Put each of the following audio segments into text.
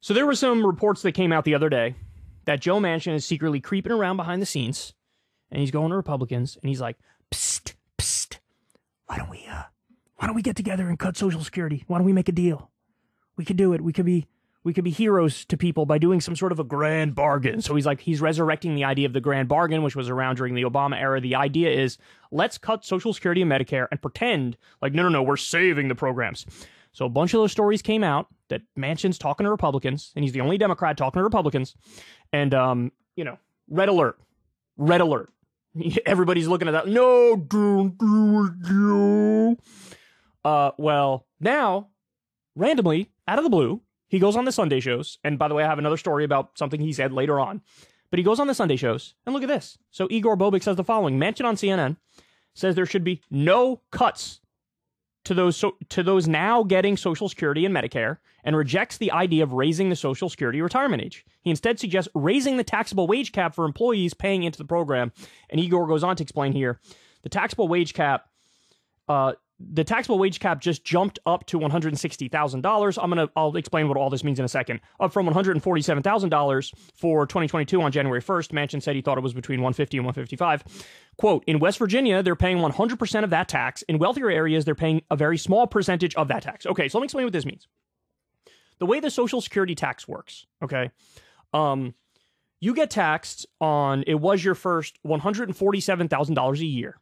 So there were some reports that came out the other day that Joe Manchin is secretly creeping around behind the scenes, and he's going to Republicans, and he's like, psst, psst, why don't we get together and cut Social Security? Why don't we make a deal? We could do it. We could be heroes to people by doing some sort of a grand bargain. So he's resurrecting the idea of the grand bargain, which was around during the Obama era. The idea is, let's cut Social Security and Medicare and pretend like, no, we're saving the programs. So a bunch of those stories came out that Manchin's talking to Republicans, and he's the only Democrat talking to Republicans. And, red alert. Everybody's looking at that. No, don't do it, Joe. Well, now, randomly, out of the blue, he goes on the Sunday shows. And by the way, I have another story about something he said later on. But he goes on the Sunday shows, and look at this. So Igor Bobik says the following. Manchin on CNN says there should be no cuts to those now getting Social Security and Medicare, and rejects the idea of raising the Social Security retirement age. He instead suggests raising the taxable wage cap for employees paying into the program. And Igor goes on to explain here, the taxable wage cap just jumped up to $160,000. I'll explain what all this means in a second. Up from $147,000 for 2022 on January 1st. Manchin said he thought it was between $150 and $155. Quote, in West Virginia, they're paying 100% of that tax. In wealthier areas, they're paying a very small percentage of that tax. Okay, so let me explain what this means. The way the Social Security tax works, okay, you get taxed on, it was your first $147,000 a year.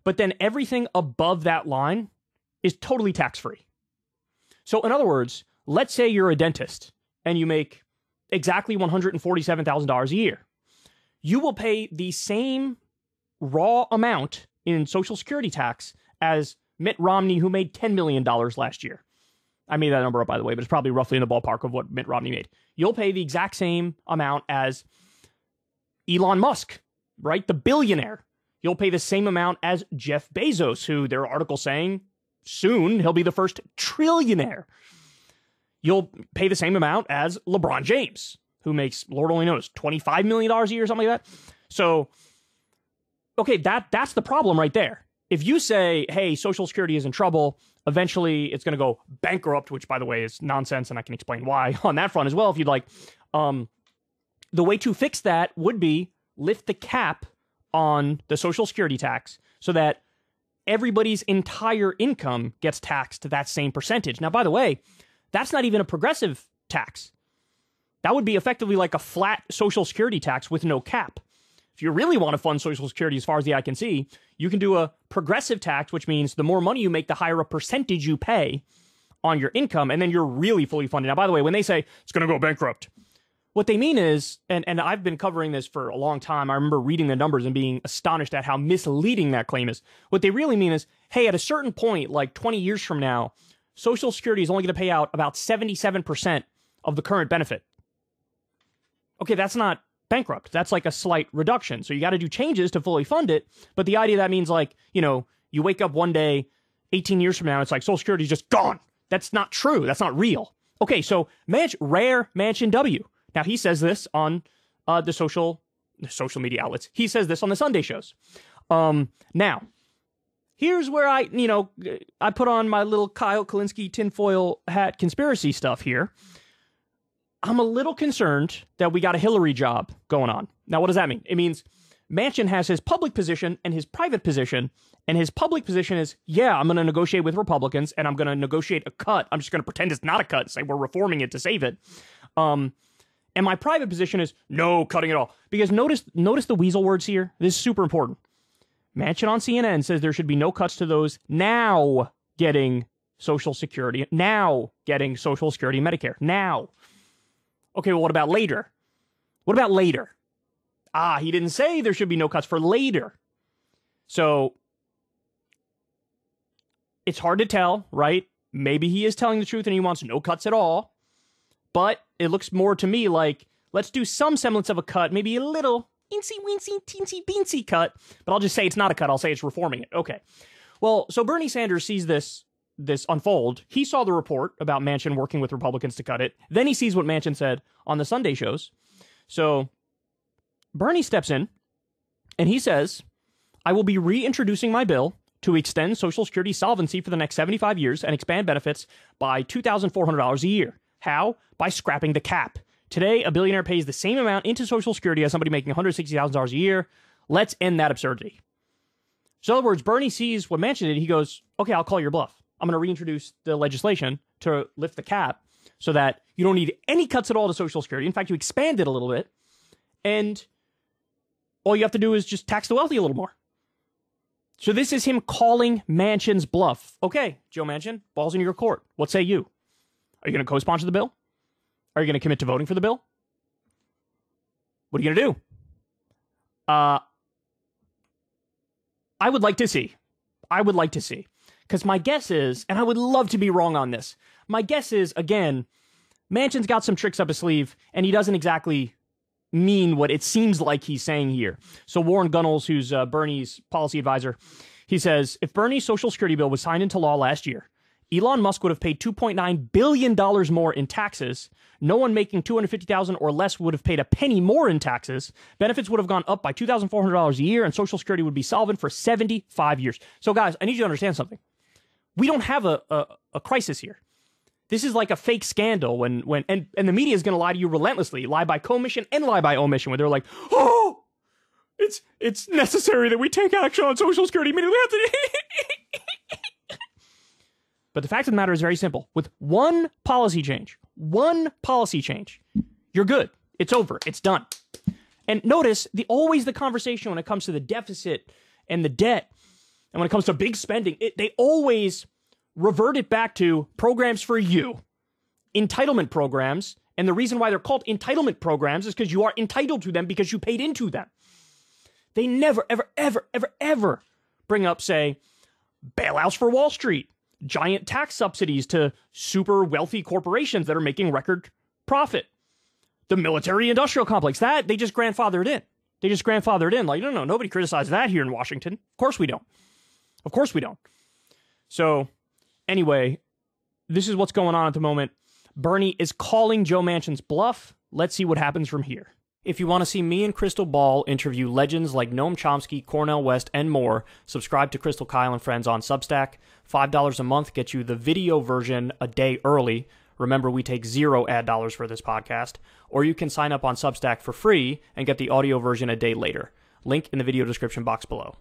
But then everything above that line is totally tax-free. So in other words, let's say you're a dentist and you make exactly $147,000 a year. You will pay the same raw amount in Social Security tax as Mitt Romney, who made $10 million last year. I made that number up, by the way, but it's probably roughly in the ballpark of what Mitt Romney made. You'll pay the exact same amount as Elon Musk, right? The billionaire. You'll pay the same amount as Jeff Bezos, who there are articles saying soon he'll be the first trillionaire. You'll pay the same amount as LeBron James, who makes, Lord only knows, $25 million a year or something like that. So, okay, that's the problem right there. If you say, hey, Social Security is in trouble, eventually it's going to go bankrupt, which, by the way, is nonsense, and I can explain why on that front as well, if you'd like. The way to fix that would be lift the cap on the Social Security tax so that everybody's entire income gets taxed to that same percentage. Now, by the way, that's not even a progressive tax. That would be effectively like a flat Social Security tax with no cap. If you really want to fund Social Security as far as the eye can see, you can do a progressive tax, which means the more money you make, the higher a percentage you pay on your income, and then you're really fully funded. Now, by the way, when they say it's going to go bankrupt, what they mean is, and I've been covering this for a long time, I remember reading the numbers and being astonished at how misleading that claim is. What they really mean is, hey, at a certain point, like 20 years from now, Social Security is only going to pay out about 77% of the current benefit. Okay, that's not bankrupt. That's like a slight reduction. So you got to do changes to fully fund it. But the idea that means, like, you wake up one day, 18 years from now, it's like Social Security is just gone. That's not true. That's not real. Okay, so rare Manchin W. Now, he says this on the social media outlets. He says this on the Sunday shows. Now, here's where I put on my little Kyle Kulinski tinfoil hat conspiracy stuff here. I'm a little concerned that we got a Hillary job going on. Now, what does that mean? It means Manchin has his public position and his private position. And his public position is, yeah, I'm going to negotiate with Republicans and I'm going to negotiate a cut. I'm just going to pretend it's not a cut and say we're reforming it to save it. And my private position is no cutting at all. Because notice the weasel words here. This is super important. Manchin on CNN says there should be no cuts to those now getting Social Security, now getting Social Security and Medicare. Now. Okay, well, what about later? What about later? He didn't say there should be no cuts for later. So, it's hard to tell, right? Maybe he is telling the truth and he wants no cuts at all. But it looks more to me like, let's do some semblance of a cut, maybe a little teensy, teensy, beansy cut. But I'll just say it's not a cut. I'll say it's reforming it. Okay. Well, so Bernie Sanders sees this unfold. He saw the report about Manchin working with Republicans to cut it. Then he sees what Manchin said on the Sunday shows. So Bernie steps in and he says, I will be reintroducing my bill to extend Social Security solvency for the next 75 years and expand benefits by $2,400 a year. How? By scrapping the cap. Today, a billionaire pays the same amount into Social Security as somebody making $160,000 a year. Let's end that absurdity. So in other words, Bernie sees what Manchin did. He goes, okay, I'll call your bluff. I'm going to reintroduce the legislation to lift the cap so that you don't need any cuts at all to Social Security. In fact, you expand it a little bit, and all you have to do is just tax the wealthy a little more. So this is him calling Manchin's bluff. Okay, Joe Manchin, ball's in your court. What say you? Are you going to co-sponsor the bill? Are you going to commit to voting for the bill? What are you going to do? I would like to see. Because my guess is, and I would love to be wrong on this, my guess is, again, Manchin's got some tricks up his sleeve, and he doesn't exactly mean what it seems like he's saying here. So Warren Gunnels, who's Bernie's policy advisor, he says, if Bernie's Social Security bill was signed into law last year, Elon Musk would have paid $2.9 billion more in taxes. No one making $250,000 or less would have paid a penny more in taxes. Benefits would have gone up by $2,400 a year, and Social Security would be solvent for 75 years. So, guys, I need you to understand something. We don't have a crisis here. This is like a fake scandal and the media is going to lie to you relentlessly, lie by commission and lie by omission, where they're like, oh, it's necessary that we take action on Social Security. We have to. But the fact of the matter is very simple. With one policy change, you're good. It's over. It's done. And notice, always the conversation when it comes to the deficit and the debt, and when it comes to big spending, they always revert it back to programs for you. Entitlement programs. And the reason why they're called entitlement programs is because you are entitled to them because you paid into them. They never, ever, ever, ever, ever bring up, say, bailouts for Wall Street. Giant tax subsidies to super wealthy corporations that are making record profit. The military-industrial complex, that they just grandfathered in. Like, no, nobody criticized that here in Washington. Of course we don't. So, anyway, this is what's going on at the moment. Bernie is calling Joe Manchin's bluff. Let's see what happens from here. If you want to see me and Crystal Ball interview legends like Noam Chomsky, Cornel West, and more, subscribe to Crystal Kyle and Friends on Substack. $5 a month gets you the video version a day early. Remember, we take 0 ad dollars for this podcast. Or you can sign up on Substack for free and get the audio version a day later. Link in the video description box below.